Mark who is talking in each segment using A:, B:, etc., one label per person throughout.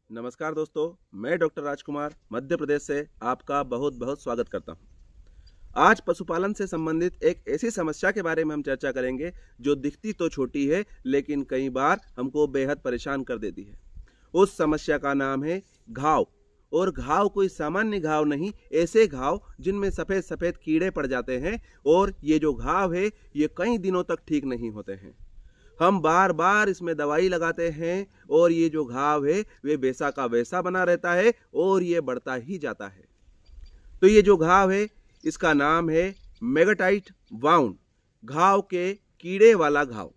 A: नमस्कार दोस्तों, मैं डॉक्टर राजकुमार मध्य प्रदेश से आपका बहुत बहुत स्वागत करता हूं। आज पशुपालन से संबंधित एक ऐसी समस्या के बारे में हम चर्चा करेंगे जो दिखती तो छोटी है लेकिन कई बार हमको बेहद परेशान कर देती है। उस समस्या का नाम है घाव। और घाव कोई सामान्य घाव नहीं, ऐसे घाव जिनमें सफ़ेद सफ़ेद कीड़े पड़ जाते हैं और ये जो घाव है ये कई दिनों तक ठीक नहीं होते हैं। हम बार बार इसमें दवाई लगाते हैं और ये जो घाव है वे वैसा का वैसा बना रहता है और ये बढ़ता ही जाता है। तो ये जो घाव है इसका नाम है मेगाटाइट वाउंड, घाव के कीड़े वाला घाव।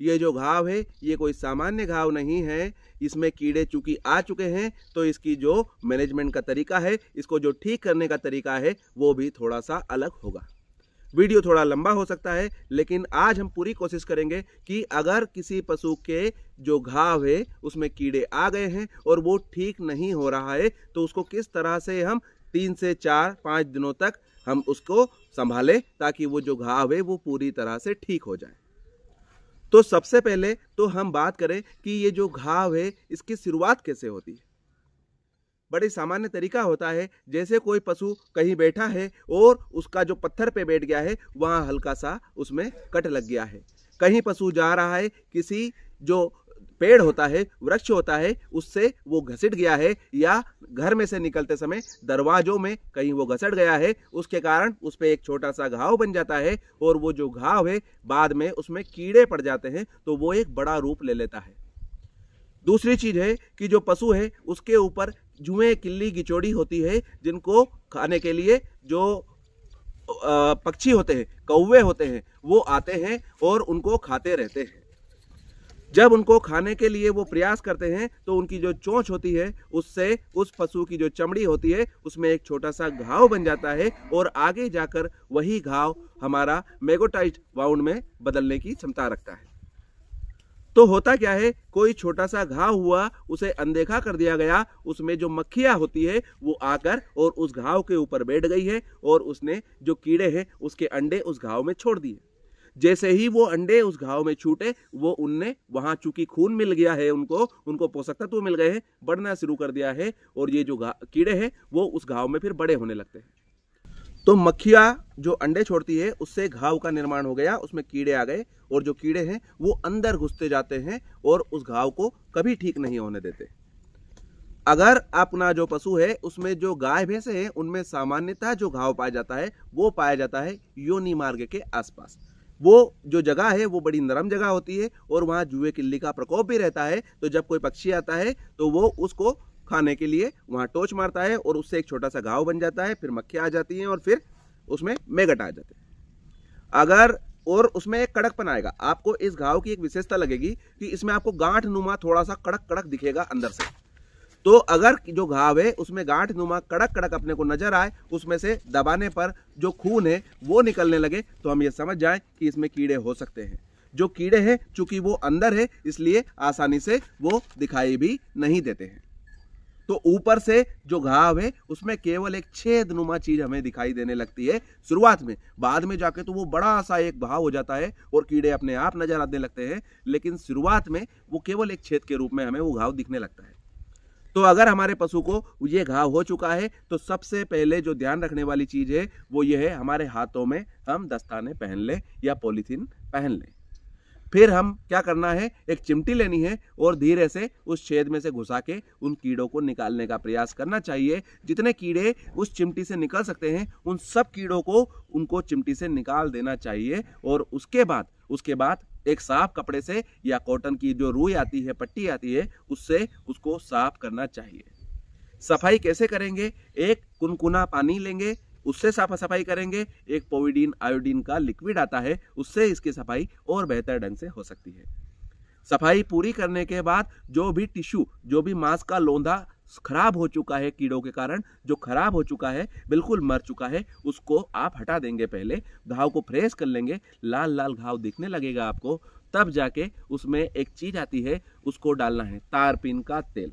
A: ये जो घाव है ये कोई सामान्य घाव नहीं है, इसमें कीड़े चूंकि आ चुके हैं तो इसकी जो मैनेजमेंट का तरीका है, इसको जो ठीक करने का तरीका है वो भी थोड़ा सा अलग होगा। वीडियो थोड़ा लंबा हो सकता है लेकिन आज हम पूरी कोशिश करेंगे कि अगर किसी पशु के जो घाव है उसमें कीड़े आ गए हैं और वो ठीक नहीं हो रहा है तो उसको किस तरह से हम 3 से 4-5 दिनों तक हम उसको संभालें ताकि वो जो घाव है वो पूरी तरह से ठीक हो जाए। तो सबसे पहले तो हम बात करें कि ये जो घाव है इसकी शुरुआत कैसे होती है। बड़ी सामान्य तरीका होता है, जैसे कोई पशु कहीं बैठा है और उसका जो पत्थर पे बैठ गया है वहाँ हल्का सा उसमें कट लग गया है। कहीं पशु जा रहा है, किसी जो पेड़ होता है, वृक्ष होता है, उससे वो घसीट गया है या घर में से निकलते समय दरवाजों में कहीं वो घसट गया है, उसके कारण उस पर एक छोटा सा घाव बन जाता है और वो जो घाव है बाद में उसमें कीड़े पड़ जाते हैं तो वो एक बड़ा रूप ले लेता है। दूसरी चीज है कि जो पशु है उसके ऊपर जुएं, किल्ली, गिचौड़ी होती है, जिनको खाने के लिए जो पक्षी होते हैं, कौवे होते हैं, वो आते हैं और उनको खाते रहते हैं। जब उनको खाने के लिए वो प्रयास करते हैं तो उनकी जो चोंच होती है उससे उस पशु की जो चमड़ी होती है उसमें एक छोटा सा घाव बन जाता है और आगे जाकर वही घाव हमारा मेगाटाइट वाउंड में बदलने की क्षमता रखता है। तो होता क्या है, कोई छोटा सा घाव हुआ, उसे अनदेखा कर दिया गया, उसमें जो मक्खियां होती है वो आकर और उस घाव के ऊपर बैठ गई है और उसने जो कीड़े हैं उसके अंडे उस घाव में छोड़ दिए। जैसे ही वो अंडे उस घाव में छूटे वो उनने वहां चूंकि खून मिल गया है, उनको पोषक तत्व मिल गए हैं, बढ़ना शुरू कर दिया है और ये जो कीड़े हैं वो उस घाव में फिर बड़े होने लगते हैं। तो मक्खियां जो अंडे छोड़ती है उससे घाव का निर्माण हो गया, उसमें कीड़े आ गए और जो कीड़े हैं वो अंदर घुसते जाते हैं और उस घाव को कभी ठीक नहीं होने देते। अगर अपना जो पशु है उसमें जो गाय भैंसे हैं उनमें सामान्यतः जो घाव पाया जाता है वो पाया जाता है योनि मार्ग के आसपास। वो जो जगह है वो बड़ी नरम जगह होती है और वहाँ जुए किल्ली का प्रकोप भी रहता है। तो जब कोई पक्षी आता है तो वो उसको खाने के लिए वहाँ टोच मारता है और उससे एक छोटा सा घाव बन जाता है, फिर मक्खियाँ आ जाती हैं और फिर उसमें मेगट आ जाते हैं। अगर और उसमें एक कड़कपन आएगा, आपको इस घाव की एक विशेषता लगेगी कि इसमें आपको गांठ नुमा थोड़ा सा कड़क कड़क दिखेगा अंदर से। तो अगर जो घाव है उसमें गांठ नुमा कड़क कड़क अपने को नजर आए, उसमें से दबाने पर जो खून है वो निकलने लगे तो हम ये समझ जाएं कि इसमें कीड़े हो सकते हैं। जो कीड़े हैं चूंकि वो अंदर है इसलिए आसानी से वो दिखाई भी नहीं देते हैं। तो ऊपर से जो घाव है उसमें केवल एक छेदनुमा चीज हमें दिखाई देने लगती है शुरुआत में, बाद में जाके तो वो बड़ा सा एक घाव हो जाता है और कीड़े अपने आप नजर आने लगते हैं, लेकिन शुरुआत में वो केवल एक छेद के रूप में हमें वो घाव दिखने लगता है। तो अगर हमारे पशु को ये घाव हो चुका है तो सबसे पहले जो ध्यान रखने वाली चीज है वो ये है, हमारे हाथों में हम दस्ताने पहन लें या पॉलीथीन पहन लें। फिर हम क्या करना है, एक चिमटी लेनी है और धीरे से उस छेद में से घुसा के उन कीड़ों को निकालने का प्रयास करना चाहिए। जितने कीड़े उस चिमटी से निकल सकते हैं उन सब कीड़ों को उनको चिमटी से निकाल देना चाहिए और उसके बाद एक साफ कपड़े से या कॉटन की जो रुई आती है, पट्टी आती है, उससे उसको साफ करना चाहिए। सफाई कैसे करेंगे, एक कुनकुना पानी लेंगे, उससे साफ सफाई करेंगे। एक पोविडीन आयोडीन का लिक्विड आता है, उससे इसकी सफाई और बेहतर ढंग से हो सकती है। सफाई पूरी करने के बाद जो भी टिश्यू, जो भी मांस का लोंधा खराब हो चुका है कीड़ों के कारण, जो खराब हो चुका है, बिल्कुल मर चुका है, उसको आप हटा देंगे। पहले घाव को फ्रेश कर लेंगे, लाल लाल घाव दिखने लगेगा आपको, तब जाके उसमें एक चीज आती है, उसको डालना है तारपीन का तेल।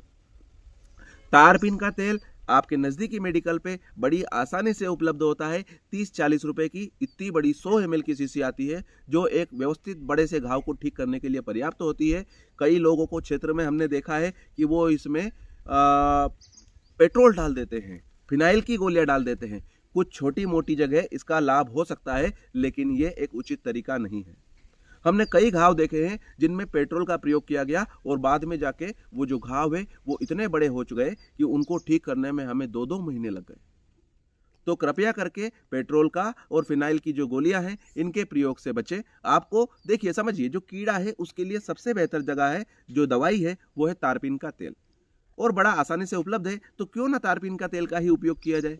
A: तारपीन का तेल आपके नजदीकी मेडिकल पे बड़ी आसानी से उपलब्ध होता है। 30-40 रुपए की इतनी बड़ी 100 ml की शीशी आती है, जो एक व्यवस्थित बड़े से घाव को ठीक करने के लिए पर्याप्त होती है। कई लोगों को क्षेत्र में हमने देखा है कि वो इसमें पेट्रोल डाल देते हैं, फिनाइल की गोलियां डाल देते हैं। कुछ छोटी मोटी जगह इसका लाभ हो सकता है, लेकिन ये एक उचित तरीका नहीं है। हमने कई घाव देखे हैं जिनमें पेट्रोल का प्रयोग किया गया और बाद में जाके वो जो घाव है वो इतने बड़े हो चुके कि उनको ठीक करने में हमें 2-2 महीने लग गए। तो कृपया करके पेट्रोल का और फिनाइल की जो गोलियां हैं इनके प्रयोग से बचें। आपको देखिए, समझिए, जो कीड़ा है उसके लिए सबसे बेहतर जगह है, जो दवाई है वो है तारपीन का तेल, और बड़ा आसानी से उपलब्ध है, तो क्यों ना तारपीन का तेल का ही उपयोग किया जाए।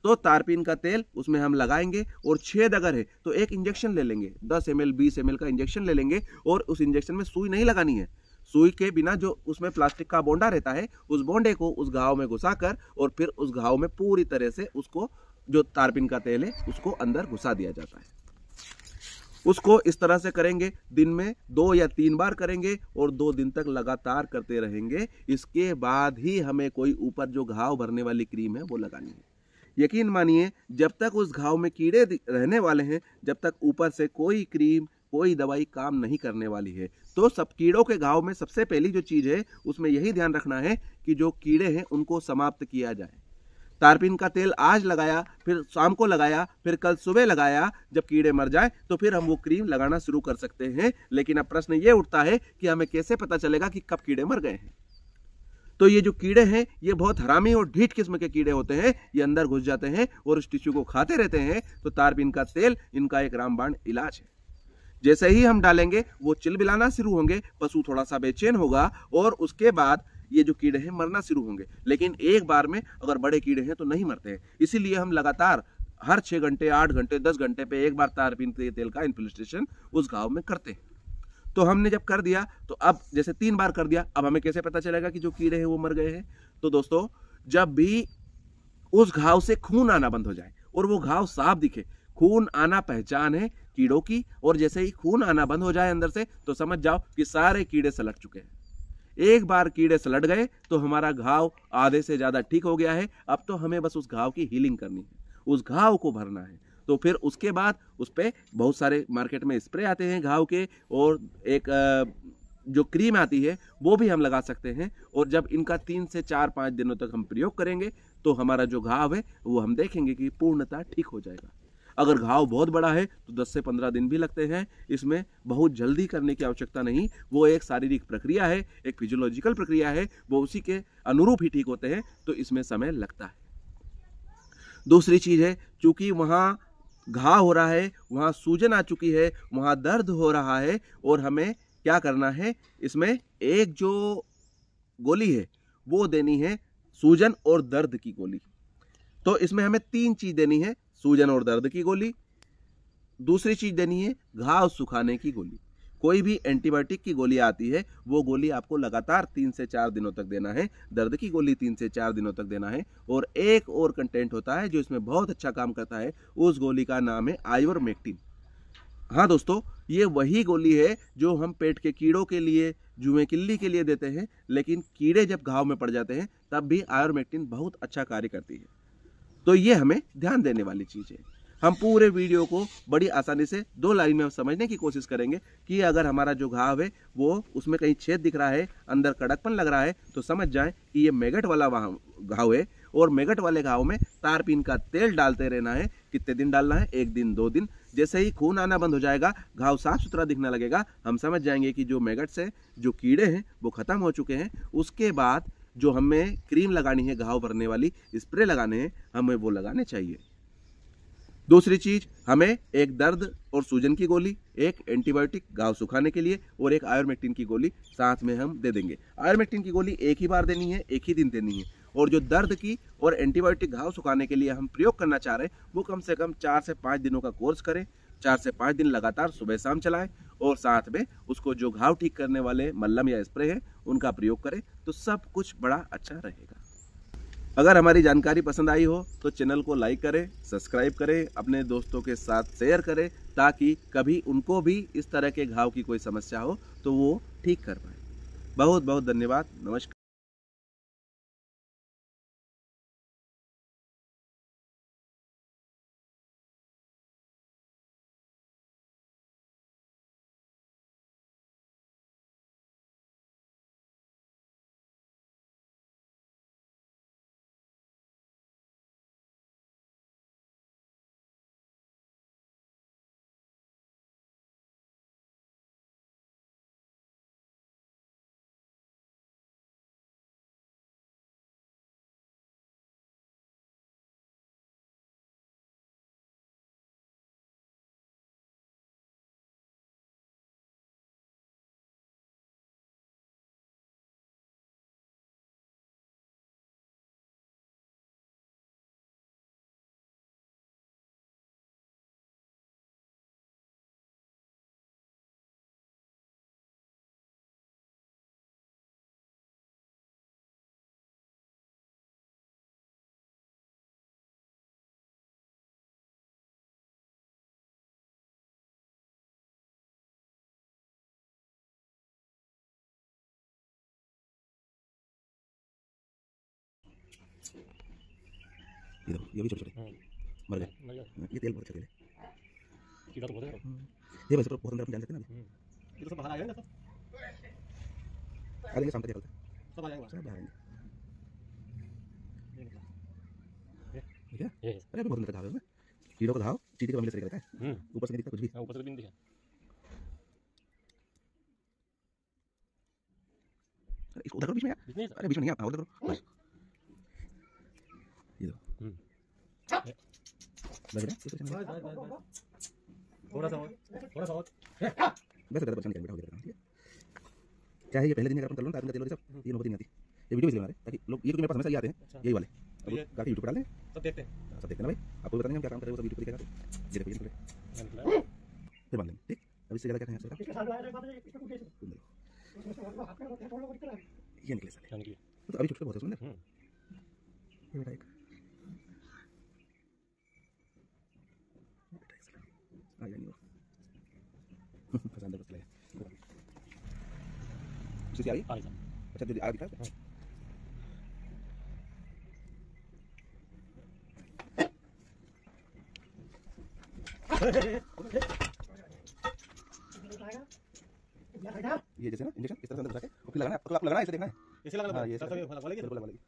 A: तो तारपीन का तेल उसमें हम लगाएंगे, और छेद अगर है तो एक इंजेक्शन ले लेंगे, 10 ml 20 ml का इंजेक्शन ले लेंगे, और उस इंजेक्शन में सुई नहीं लगानी है। सुई के बिना जो उसमें प्लास्टिक का बोंडा रहता है, उस बोंडे को उस घाव में घुसाकर और फिर उस घाव में पूरी तरह से उसको, जो तारपीन का तेल है उसको अंदर घुसा दिया जाता है। उसको इस तरह से करेंगे, दिन में 2 या 3 बार करेंगे और 2 दिन तक लगातार करते रहेंगे। इसके बाद ही हमें कोई ऊपर जो घाव भरने वाली क्रीम है वो लगानी है। यकीन मानिए, जब तक उस घाव में कीड़े रहने वाले हैं, जब तक ऊपर से कोई क्रीम कोई दवाई काम नहीं करने वाली है। तो सब कीड़ों के घाव में सबसे पहली जो चीज है उसमें यही ध्यान रखना है कि जो कीड़े हैं उनको समाप्त किया जाए। तारपीन का तेल आज लगाया, फिर शाम को लगाया, फिर कल सुबह लगाया, जब कीड़े मर जाए तो फिर हम वो क्रीम लगाना शुरू कर सकते हैं। लेकिन अब प्रश्न ये उठता है कि हमें कैसे पता चलेगा कि कब कीड़े मर गए हैं। तो ये जो कीड़े हैं ये बहुत हरामी और ढीठ किस्म के कीड़े होते हैं। ये अंदर घुस जाते हैं और उस टिश्यू को खाते रहते हैं। तो तारपीन का तेल इनका एक रामबाण इलाज है। जैसे ही हम डालेंगे वो चिलबिलाना शुरू होंगे, पशु थोड़ा सा बेचैन होगा, और उसके बाद ये जो कीड़े हैं मरना शुरू होंगे। लेकिन एक बार में अगर बड़े कीड़े हैं तो नहीं मरते हैं। इसीलिए हम लगातार हर 6 घंटे 8 घंटे 10 घंटे पे एक बार तारपीन के तेल का इन्फ्लिस्ट्रेशन उस घाव में करते हैं। तो हमने जब कर दिया, तो अब जैसे 3 बार कर दिया, अब हमें कैसे पता चलेगा कि जो कीड़े हैं वो मर गए हैं। तो दोस्तों, जब भी उस घाव से खून आना बंद हो जाए और वो घाव साफ दिखे, खून आना पहचान है कीड़ों की, और जैसे ही खून आना बंद हो जाए अंदर से, तो समझ जाओ कि सारे कीड़े सलट चुके हैं। एक बार कीड़े सलट गए तो हमारा घाव आधे से ज्यादा ठीक हो गया है। अब तो हमें बस उस घाव की हीलिंग करनी है, उस घाव को भरना है। तो फिर उसके बाद उस पर बहुत सारे मार्केट में स्प्रे आते हैं घाव के, और एक जो क्रीम आती है वो भी हम लगा सकते हैं। और जब इनका 3 से 4-5 दिनों तक हम प्रयोग करेंगे तो हमारा जो घाव है वो हम देखेंगे कि पूर्णतः ठीक हो जाएगा। अगर घाव बहुत बड़ा है तो 10 से 15 दिन भी लगते हैं। इसमें बहुत जल्दी करने की आवश्यकता नहीं, वो एक शारीरिक प्रक्रिया है, एक फिजियोलॉजिकल प्रक्रिया है, वो उसी के अनुरूप ही ठीक होते हैं। तो इसमें समय लगता है। दूसरी चीज है, चूंकि वहां घाव हो रहा है, वहां सूजन आ चुकी है, वहां दर्द हो रहा है, और हमें क्या करना है, इसमें एक जो गोली है वो देनी है सूजन और दर्द की गोली। तो इसमें हमें 3 चीज देनी है, सूजन और दर्द की गोली, दूसरी चीज देनी है घाव सुखाने की गोली। कोई भी एंटीबायोटिक की गोली आती है वो गोली आपको लगातार 3 से 4 दिनों तक देना है। दर्द की गोली 3 से 4 दिनों तक देना है। और एक और कंटेंट होता है जो इसमें बहुत अच्छा काम करता है, उस गोली का नाम है आयोरमेक्टिन। हाँ दोस्तों, ये वही गोली है जो हम पेट के कीड़ों के लिए, जुएं किल्ली के लिए देते हैं। लेकिन कीड़े जब घाव में पड़ जाते हैं तब भी आयोरमेक्टिन बहुत अच्छा कार्य करती है। तो ये हमें ध्यान देने वाली चीज है। हम पूरे वीडियो को बड़ी आसानी से 2 लाइन में समझने की कोशिश करेंगे कि अगर हमारा जो घाव है वो उसमें कहीं छेद दिख रहा है, अंदर कड़कपन लग रहा है, तो समझ जाएं कि ये मैगट वाला घाव है। और मैगट वाले घाव में तारपीन का तेल डालते रहना है। कितने दिन डालना है? 1 दिन 2 दिन। जैसे ही खून आना बंद हो जाएगा, घाव साफ सुथरा दिखने लगेगा, हम समझ जाएंगे कि जो मैगट से जो कीड़े हैं वो खत्म हो चुके हैं। उसके बाद जो हमें क्रीम लगानी है, घाव भरने वाली स्प्रे लगाने हैं, हमें वो लगाने चाहिए। दूसरी चीज, हमें एक दर्द और सूजन की गोली, एक एंटीबायोटिक घाव सुखाने के लिए, और एक आयोरमेक्टिन की गोली साथ में हम दे देंगे। आयोरमेक्टिन की गोली एक ही बार देनी है, एक ही दिन देनी है। और जो दर्द की और एंटीबायोटिक घाव सुखाने के लिए हम प्रयोग करना चाह रहे हैं वो कम से कम 4 से 5 दिनों का कोर्स करें। 4 से 5 दिन लगातार सुबह शाम चलाएं, और साथ में उसको जो घाव ठीक करने वाले मल्लम या स्प्रे है उनका प्रयोग करें, तो सब कुछ बड़ा अच्छा रहेगा। अगर हमारी जानकारी पसंद आई हो तो चैनल को लाइक करें, सब्सक्राइब करें, अपने दोस्तों के साथ शेयर करें, ताकि कभी उनको भी इस तरह के घाव की कोई समस्या हो तो वो ठीक कर पाए। बहुत बहुत धन्यवाद। नमस्कार। ये देखो ये भी छोटे छोटे मर गए। ये तेल बहुत अच्छा तेल है।
B: सीधा तो बहुत है
A: ये वैसे तो बहुत अंदर अपन जान सकते हैं ना।
B: ये तो सब बाहर आ जाएंगे सब
A: आ जाएंगे शाम तक निकलते
B: सब आ जाएंगे
A: सब आएंगे।
B: ये
A: ठीक है अरे अभी बहुत अंदर तक आओगे कीड़ों को धाओ चीटी का मिल से रहता है ऊपर से नहीं दिखता कुछ भी।
B: ऊपर से भी नहीं दिखा।
A: अरे इसको उधर करो बीच में यार। अरे बीच में नहीं आप उधर करो बस ये दो लग रहा है
B: थोड़ा सा और
A: बस ज़्यादा परेशान नहीं करना ठीक है। क्या है ये पहले दिन अगर अपन कर लो ना तेल सब ये नौबत नहीं आती। ये वीडियो इसलिए बना रहे ताकि लोग ये मेरे पास हमेशा ये आते हैं यही वाले अब काफी यूट्यूब पर डालें
B: सब देखते हैं
A: ना भाई आपको भी बताएंगे हम क्या काम कर रहे हो सब यूट्यूब पर दिखाएगा। ये देखो ये फिर मान लेंगे ठीक। अब इससे ज़्यादा क्या कहें ये निकले साले तो अभी छोटे बहुत है सुन ये बेटा एक आ जाएंगे वो पसंद है चले उसी से आ रही अच्छा जो आ दिखा है ये जैसे ना इंजेक्शन इस तरह से अंदर घुसा के और फिर लगाना है आपको लगाना है इसे देखना है
B: इसे लगा
A: हाँ ये
B: सब लगा लगा
A: बिल्कुल लगा लगी